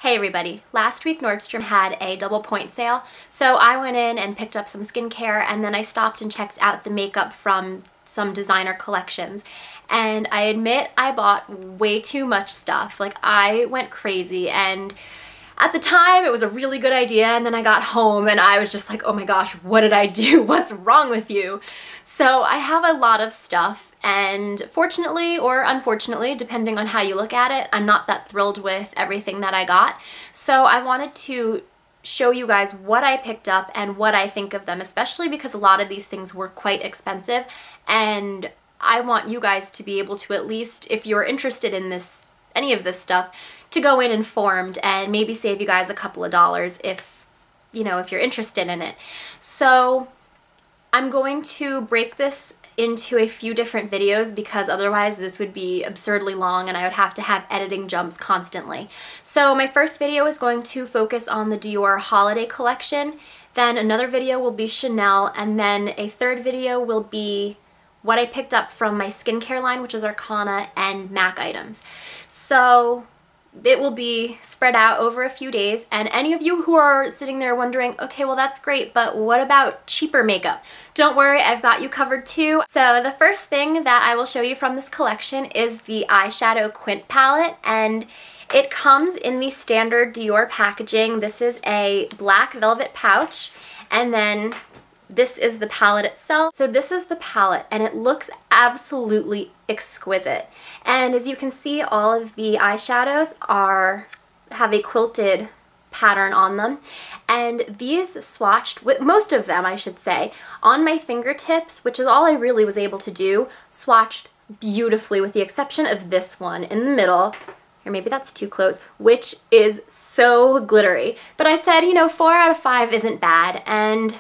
Hey everybody, last week Nordstrom had a double point sale, so I went in and picked up some skincare and then I stopped and checked out the makeup from some designer collections. And I admit I bought way too much stuff. Like, I went crazy, and at the time it was a really good idea, and then I got home and I was just like, oh my gosh, what did I do? What's wrong with you? So I have a lot of stuff, and fortunately or unfortunately, depending on how you look at it, I'm not that thrilled with everything that I got. So I wanted to show you guys what I picked up and what I think of them, especially because a lot of these things were quite expensive, and I want you guys to be able to, at least if you're interested in this, any of this stuff, to go in informed and maybe save you guys a couple of dollars if, you know, if you're interested in it. So I'm going to break this into a few different videos because otherwise this would be absurdly long and I would have to have editing jumps constantly. So my first video is going to focus on the Dior holiday collection, then another video will be Chanel, and then a third video will be what I picked up from my skincare line, which is Arcana and MAC items. So it will be spread out over a few days, and any of you who are sitting there wondering, okay, well that's great, but what about cheaper makeup? Don't worry, I've got you covered too. So the first thing that I will show you from this collection is the eyeshadow Quint palette, and it comes in the standard Dior packaging. This is a black velvet pouch, and then this is the palette itself. So this is the palette, and it looks absolutely exquisite. And as you can see, all of the eyeshadows have a quilted pattern on them. And these swatched, with most of them I should say, on my fingertips, which is all I really was able to do, swatched beautifully with the exception of this one in the middle. Or maybe that's too close, which is so glittery. But I said, you know, 4 out of 5 isn't bad, and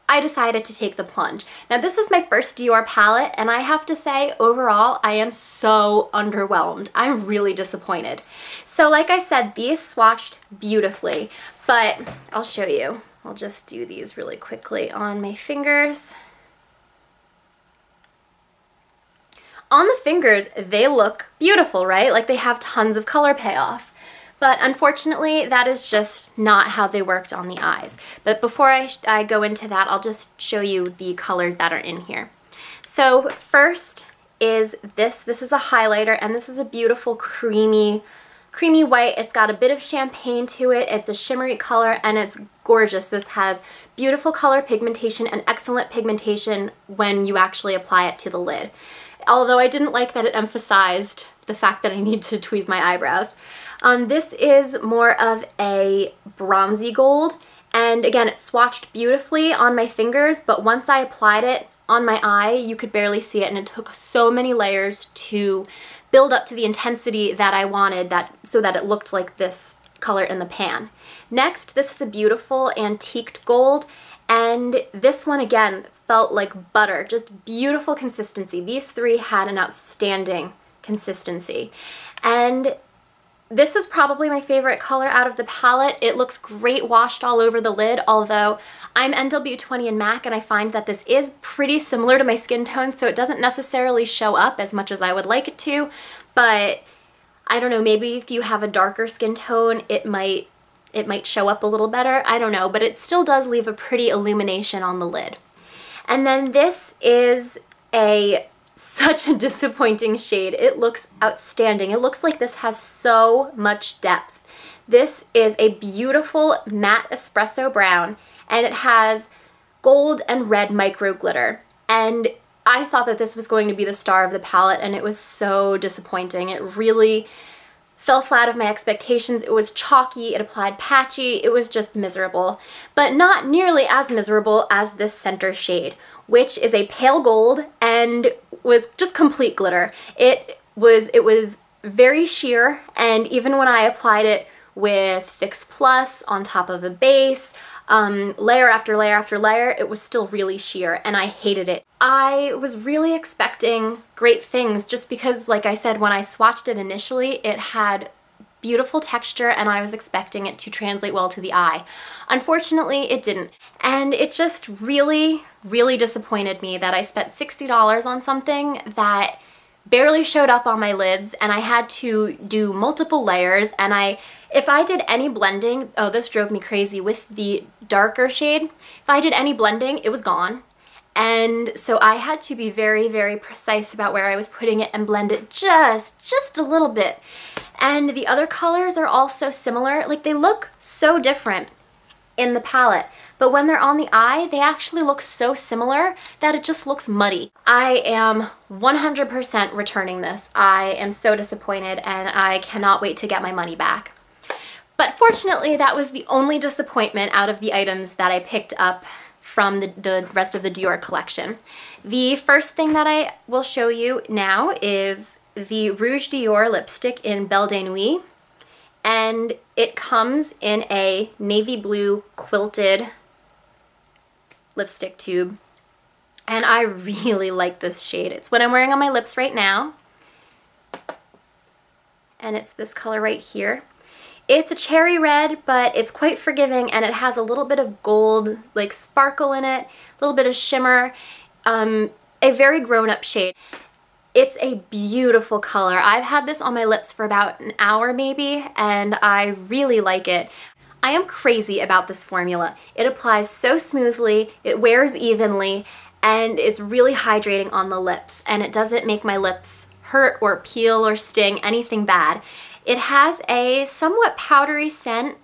I decided to take the plunge. Now this is my first Dior palette, and I have to say, overall, I am so underwhelmed. I'm really disappointed. So like I said, these swatched beautifully, but I'll show you. I'll just do these really quickly on my fingers. On the fingers, they look beautiful, right? Like they have tons of color payoff. But unfortunately, that is just not how they worked on the eyes. But before I go into that, I'll just show you the colors that are in here. So first is this. This is a highlighter, and this is a beautiful creamy white. It's got a bit of champagne to it. It's a shimmery color, and it's gorgeous. This has beautiful color pigmentation and excellent pigmentation when you actually apply it to the lid. Although I didn't like that it emphasized the fact that I need to tweeze my eyebrows. This is more of a bronzy gold, and again, it swatched beautifully on my fingers, but once I applied it on my eye, you could barely see it, and it took so many layers to build up to the intensity that I wanted, so that it looked like this color in the pan. Next, this is a beautiful antiqued gold, and this one again felt like butter, just beautiful consistency. These three had an outstanding consistency, and this is probably my favorite color out of the palette. It looks great washed all over the lid, although I'm NW20 in MAC, and I find that this is pretty similar to my skin tone, so it doesn't necessarily show up as much as I would like it to, but I don't know, maybe if you have a darker skin tone, it might show up a little better. I don't know, but it still does leave a pretty illumination on the lid. And then this is such a disappointing shade. It looks outstanding. It looks like this has so much depth. This is a beautiful matte espresso brown, and it has gold and red micro glitter. And I thought that this was going to be the star of the palette, and it was so disappointing. It really fell flat of my expectations. It was chalky, it applied patchy, it was just miserable. But not nearly as miserable as this center shade, which is a pale gold and was just complete glitter. It was very sheer, and even when I applied it with Fix Plus on top of a base, layer after layer after layer, it was still really sheer, and I hated it. I was really expecting great things just because, like I said, when I swatched it initially, it had beautiful texture, and I was expecting it to translate well to the eye. Unfortunately, it didn't. And it just really, really disappointed me that I spent $60 on something that barely showed up on my lids, and I had to do multiple layers, and if I did any blending, oh, this drove me crazy with the darker shade. If I did any blending, it was gone. And so I had to be very, very precise about where I was putting it and blend it just a little bit. And the other colors are also similar. Like, they look so different in the palette, but when they're on the eye, they actually look so similar that it just looks muddy. I am 100% returning this. I am so disappointed, and I cannot wait to get my money back. But fortunately, that was the only disappointment out of the items that I picked up from the rest of the Dior collection. The first thing that I will show you now is the Rouge Dior lipstick in Belle de Nuit. And it comes in a navy blue quilted lipstick tube. And I really like this shade. It's what I'm wearing on my lips right now. And it's this color right here. It's a cherry red, but it's quite forgiving, and it has a little bit of gold, like, sparkle in it, a little bit of shimmer, a very grown-up shade. It's a beautiful color. I've had this on my lips for about an hour maybe, and I really like it. I am crazy about this formula. It applies so smoothly, it wears evenly, and is really hydrating on the lips, and it doesn't make my lips hurt or peel or sting, anything bad. It has a somewhat powdery scent.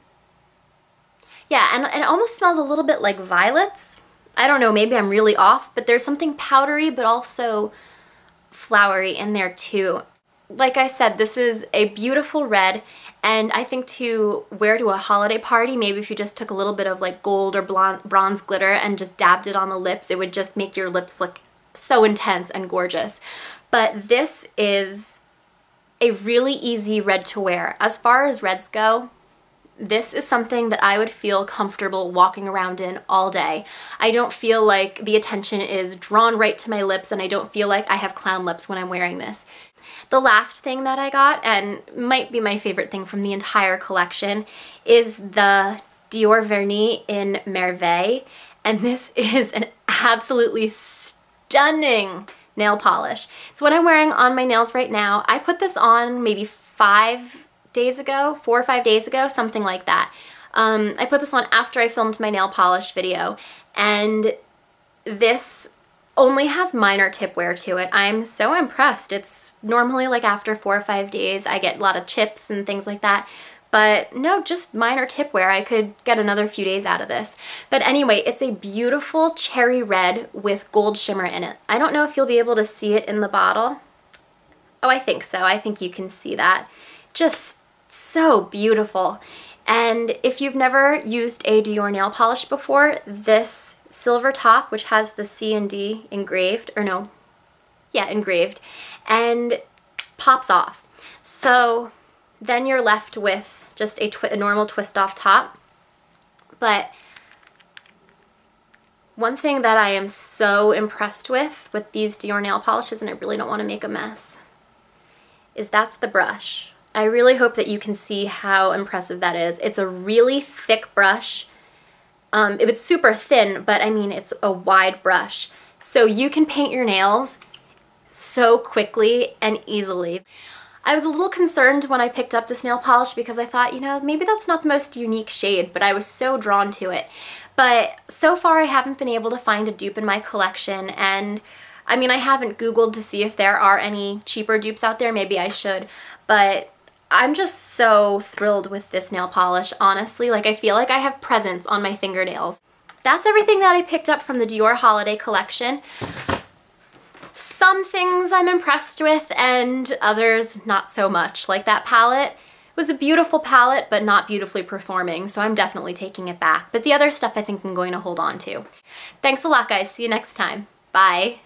Yeah, and it almost smells a little bit like violets. I don't know, maybe I'm really off, but there's something powdery but also flowery in there too. Like I said, this is a beautiful red, and I think to wear to a holiday party, maybe if you just took a little bit of like gold or bronze glitter and just dabbed it on the lips, it would just make your lips look so intense and gorgeous. But this is a really easy red to wear. As far as reds go, this is something that I would feel comfortable walking around in all day. I don't feel like the attention is drawn right to my lips, and I don't feel like I have clown lips when I'm wearing this. The last thing that I got, and might be my favorite thing from the entire collection, is the Dior Vernis in Merveille, and this is an absolutely stunning nail polish. So what I'm wearing on my nails right now, I put this on maybe 5 days ago, 4 or 5 days ago, something like that. I put this on after I filmed my nail polish video, and this only has minor tip wear to it. I'm so impressed. It's normally like after 4 or 5 days I get a lot of chips and things like that, but no, just minor tip wear. I could get another few days out of this. But anyway, it's a beautiful cherry red with gold shimmer in it. I don't know if you'll be able to see it in the bottle. Oh, I think so. I think you can see that. Just so beautiful. And if you've never used a Dior nail polish before, this silver top, which has the C and D engraved, or no, yeah, engraved, and pops off. So then you're left with just a normal twist off top. But one thing that I am so impressed with these Dior nail polishes, and I really don't want to make a mess, is that's the brush. I really hope that you can see how impressive that is. It's a really thick brush. It's super thin, but I mean, it's a wide brush. So you can paint your nails so quickly and easily. I was a little concerned when I picked up this nail polish because I thought, you know, maybe that's not the most unique shade, but I was so drawn to it. But so far I haven't been able to find a dupe in my collection, and I mean, I haven't Googled to see if there are any cheaper dupes out there. Maybe I should, but I'm just so thrilled with this nail polish, honestly. Like, I feel like I have presents on my fingernails. That's everything that I picked up from the Dior holiday collection. Some things I'm impressed with and others not so much. Like that palette was a beautiful palette, but not beautifully performing, so I'm definitely taking it back. But the other stuff I think I'm going to hold on to. Thanks a lot, guys. See you next time. Bye.